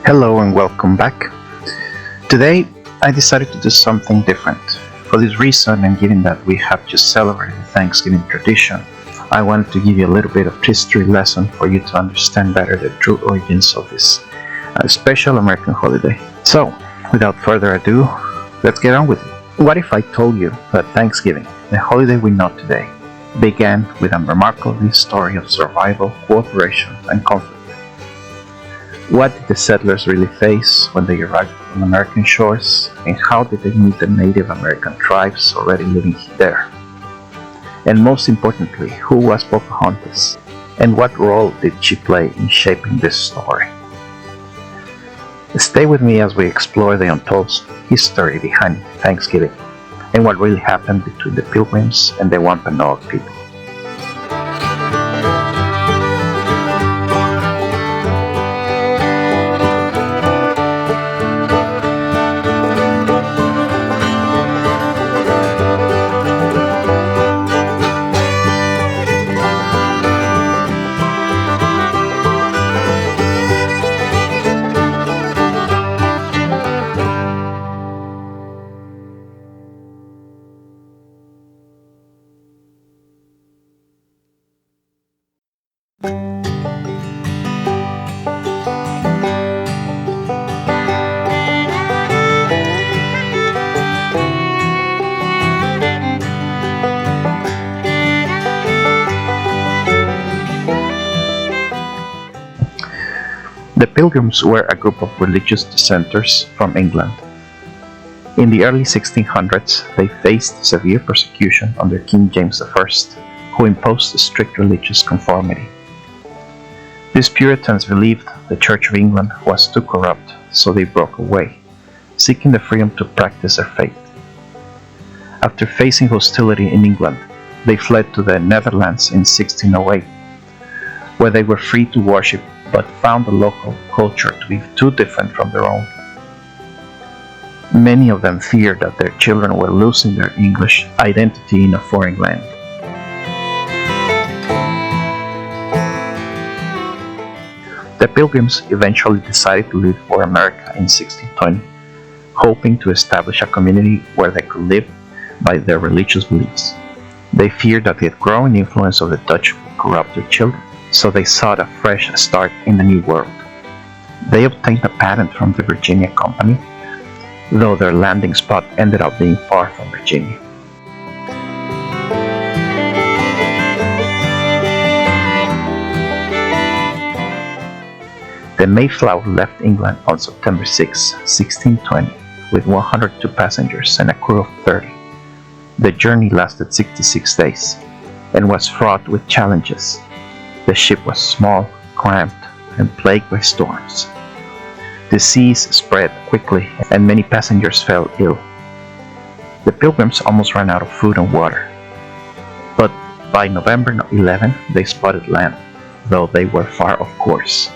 Hello and welcome back. Today I decided to do something different. For this reason, and given that we have just celebrated the Thanksgiving tradition, I wanted to give you a little bit of history lesson for you to understand better the true origins of this special American holiday. So, without further ado, let's get on with it. What if I told you that Thanksgiving, the holiday we know today, began with a remarkable story of survival, cooperation, and conflict? What did the settlers really face when they arrived on American shores, and how did they meet the Native American tribes already living there? And most importantly, who was Pocahontas, and what role did she play in shaping this story? Stay with me as we explore the untold history behind Thanksgiving, and what really happened between the Pilgrims and the Wampanoag people. The Pilgrims were a group of religious dissenters from England. In the early 1600s, they faced severe persecution under King James I, who imposed a strict religious conformity. These Puritans believed the Church of England was too corrupt, so they broke away, seeking the freedom to practice their faith. After facing hostility in England, they fled to the Netherlands in 1608, where they were free to worship but found the local culture to be too different from their own. Many of them feared that their children were losing their English identity in a foreign land. The Pilgrims eventually decided to leave for America in 1620, hoping to establish a community where they could live by their religious beliefs. They feared that the growing influence of the Dutch would corrupt their children, so they sought a fresh start in the New World. They obtained a patent from the Virginia Company, though their landing spot ended up being far from Virginia. The Mayflower left England on September 6, 1620, with 102 passengers and a crew of 30. The journey lasted 66 days and was fraught with challenges. The ship was small, cramped, and plagued by storms. Disease spread quickly, and many passengers fell ill. The Pilgrims almost ran out of food and water. But by November 11, they spotted land, though they were far off course.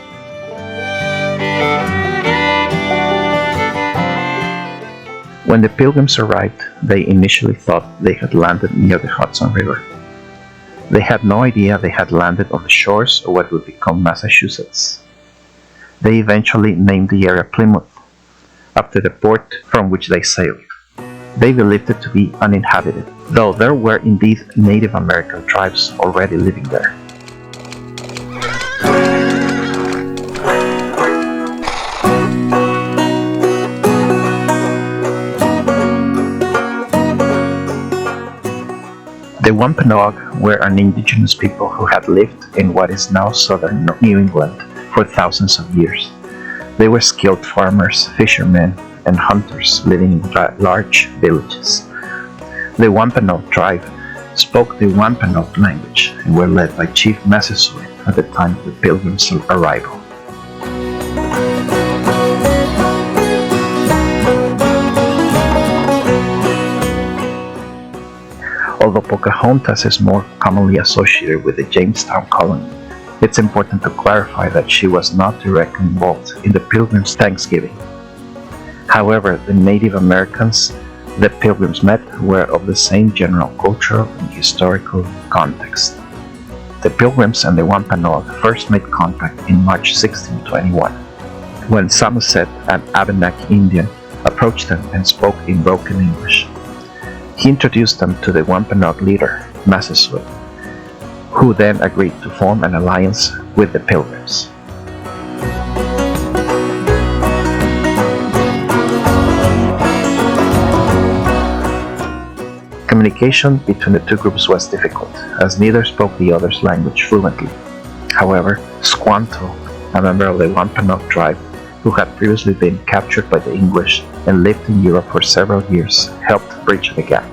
When the Pilgrims arrived, they initially thought they had landed near the Hudson River. They had no idea they had landed on the shores of what would become Massachusetts. They eventually named the area Plymouth, after the port from which they sailed. They believed it to be uninhabited, though there were indeed Native American tribes already living there. The Wampanoag were an indigenous people who had lived in what is now southern New England for thousands of years. They were skilled farmers, fishermen, and hunters living in large villages. The Wampanoag tribe spoke the Wampanoag language and were led by Chief Massasoit at the time of the Pilgrims' arrival. Although Pocahontas is more commonly associated with the Jamestown colony, it's important to clarify that she was not directly involved in the Pilgrims' Thanksgiving. However, the Native Americans the Pilgrims met were of the same general cultural and historical context. The Pilgrims and the Wampanoag first made contact in March 1621. when Samoset, an Abenaki Indian, approached them and spoke in broken English. He introduced them to the Wampanoag leader, Massasoit, who then agreed to form an alliance with the Pilgrims. Communication between the two groups was difficult, as neither spoke the other's language fluently. However, Squanto, a member of the Wampanoag tribe, who had previously been captured by the English and lived in Europe for several years, helped bridge the gap.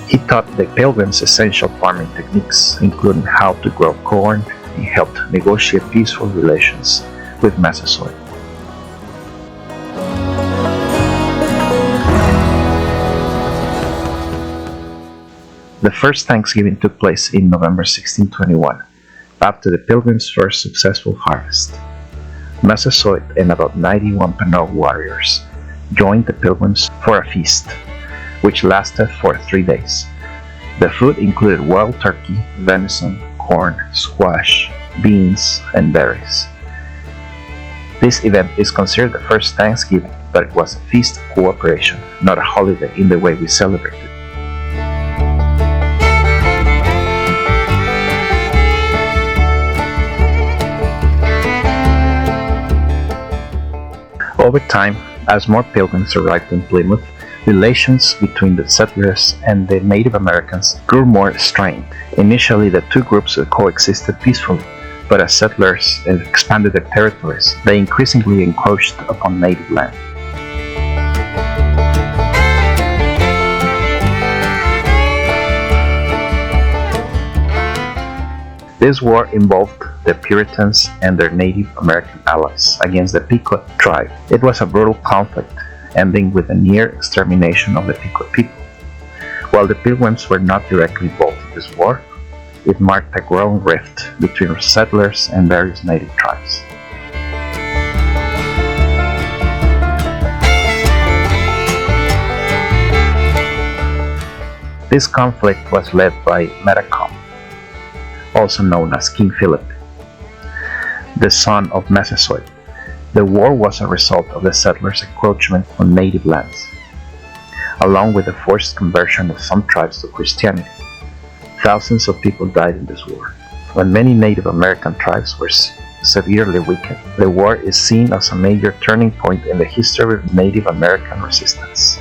He taught the Pilgrims essential farming techniques, including how to grow corn, and helped negotiate peaceful relations with Massasoit. The first Thanksgiving took place in November 1621, after the Pilgrims' first successful harvest. Massasoit and about 90 Wampanoag warriors joined the Pilgrims for a feast, which lasted for 3 days. The food included wild turkey, venison, corn, squash, beans, and berries. This event is considered the first Thanksgiving, but it was a feast of cooperation, not a holiday in the way we celebrate it. Over time, as more Pilgrims arrived in Plymouth, relations between the settlers and the Native Americans grew more strained. Initially, the two groups coexisted peacefully, but as settlers expanded their territories, they increasingly encroached upon native land. This war involved the Puritans and their Native American allies against the Pequot tribe. It was a brutal conflict, ending with the near extermination of the Pequot people. While the Pilgrims were not directly involved in this war, it marked a growing rift between settlers and various native tribes. This conflict was led by Metacom, also known as King Philip, the son of Massasoit. The war was a result of the settlers' encroachment on native lands, along with the forced conversion of some tribes to Christianity. Thousands of people died in this war. When many Native American tribes were severely weakened, the war is seen as a major turning point in the history of Native American resistance.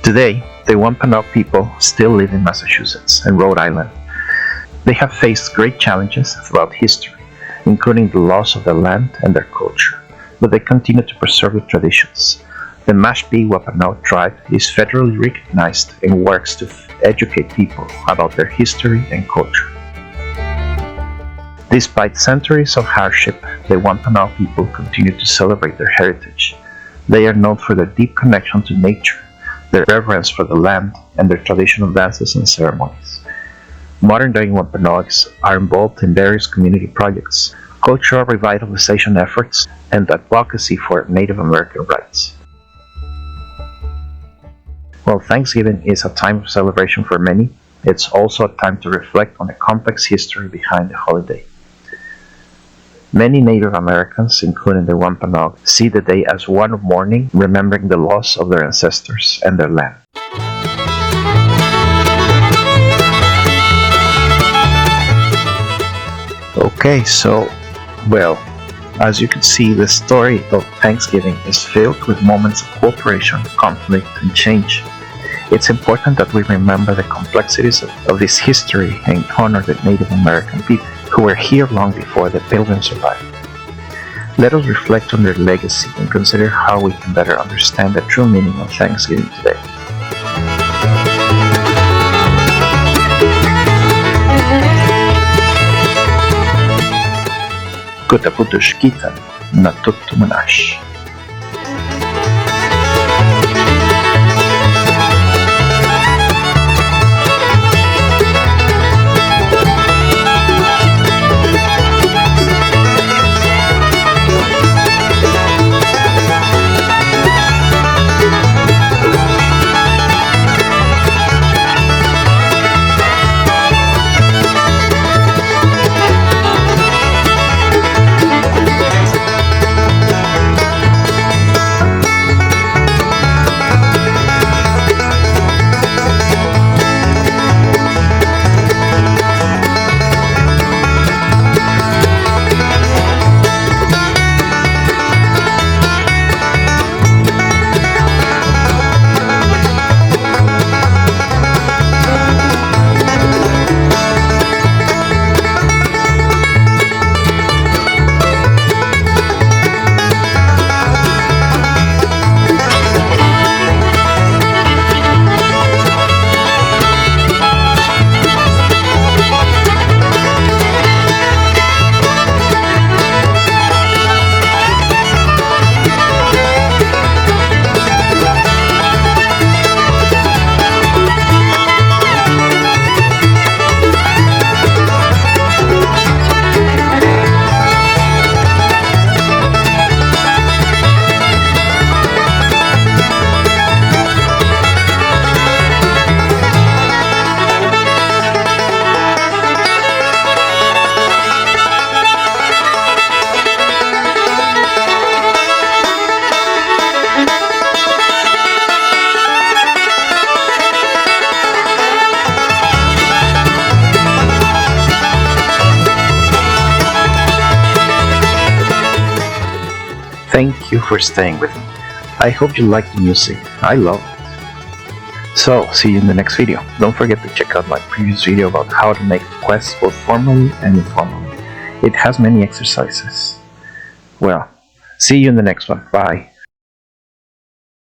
Today, the Wampanoag people still live in Massachusetts and Rhode Island. They have faced great challenges throughout history, including the loss of their land and their culture, but they continue to preserve their traditions. The Mashpee Wampanoag tribe is federally recognized and works to educate people about their history and culture. Despite centuries of hardship, the Wampanoag people continue to celebrate their heritage. They are known for their deep connection to nature, their reverence for the land, and their traditional dances and ceremonies. Modern-day Wampanoags are involved in various community projects, cultural revitalization efforts, and advocacy for Native American rights. While Thanksgiving is a time of celebration for many, it's also a time to reflect on the complex history behind the holiday. Many Native Americans, including the Wampanoag, see the day as one of mourning, remembering the loss of their ancestors and their land. Okay, so, as you can see, the story of Thanksgiving is filled with moments of cooperation, conflict, and change. It's important that we remember the complexities of this history and honor the Native American people who were here long before the Pilgrims arrived. Let us reflect on their legacy and consider how we can better understand the true meaning of Thanksgiving today. Kutaputushkitan natutumunash. Thank you for staying with me. I hope you like the music. I love it. So, see you in the next video. Don't forget to check out my previous video about how to make requests both formally and informally. It has many exercises. Well, see you in the next one. Bye.